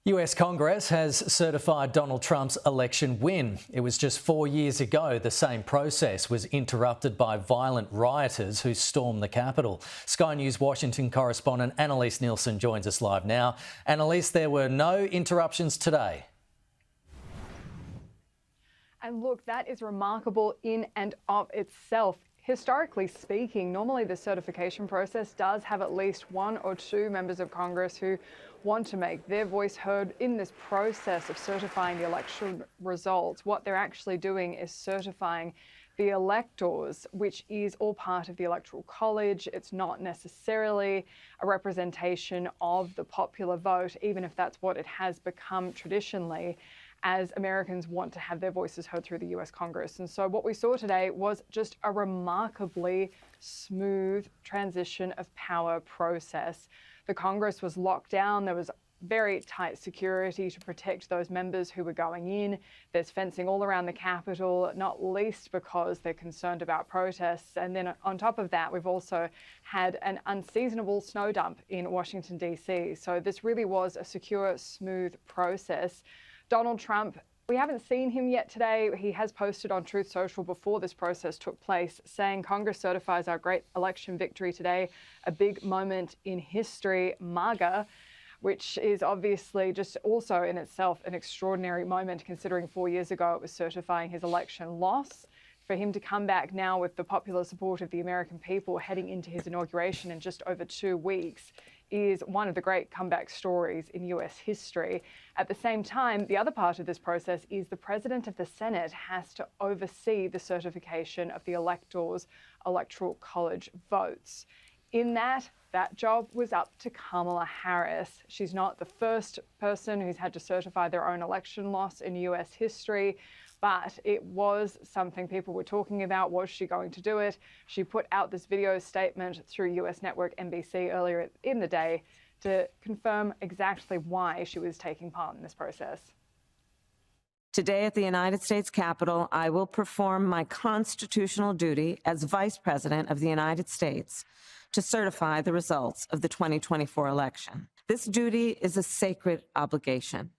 US Congress has certified Donald Trump's election win. It was just 4 years ago the same process was interrupted by violent rioters who stormed the Capitol. Sky News Washington correspondent Annalise Nielsen joins us live now. Annalise, there were no interruptions today. And look, that is remarkable in and of itself. Historically speaking, normally the certification process does have at least one or two members of Congress who want to make their voice heard in this process of certifying the election results. What they're actually doing is certifying the electors, which is all part of the Electoral College. It's not necessarily a representation of the popular vote, even if that's what it has become traditionally, as Americans want to have their voices heard through the US Congress. And so what we saw today was just a remarkably smooth transition of power process. The Congress was locked down. There was very tight security to protect those members who were going in. There's fencing all around the Capitol, not least because they're concerned about protests. And then on top of that, we've also had an unseasonable snow dump in Washington, D.C. So this really was a secure, smooth process. Donald Trump, we haven't seen him yet today. He has posted on Truth Social before this process took place, saying Congress certifies our great election victory today, a big moment in history, MAGA, which is obviously just also in itself an extraordinary moment, considering 4 years ago it was certifying his election loss. For him to come back now with the popular support of the American people heading into his inauguration in just over 2 weeks is one of the great comeback stories in US history. At the same time, the other part of this process is the President of the Senate has to oversee the certification of the electors' Electoral College votes. In that job was up to Kamala Harris. She's not the first person who's had to certify their own election loss in US history, but it was something people were talking about. Was she going to do it? She put out this video statement through US network NBC earlier in the day to confirm exactly why she was taking part in this process. Today at the United States Capitol, I will perform my constitutional duty as Vice President of the United States to certify the results of the 2024 election. This duty is a sacred obligation,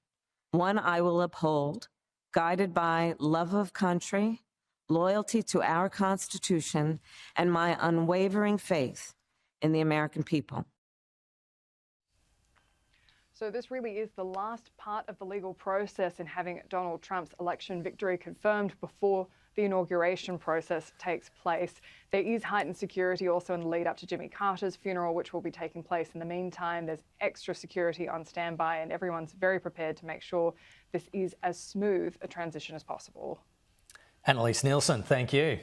one I will uphold, guided by love of country, loyalty to our Constitution, and my unwavering faith in the American people. So this really is the last part of the legal process in having Donald Trump's election victory confirmed before the inauguration process takes place. There is heightened security also in the lead up to Jimmy Carter's funeral, which will be taking place in the meantime. There's extra security on standby and everyone's very prepared to make sure this is as smooth a transition as possible. Annalise Nielsen, thank you.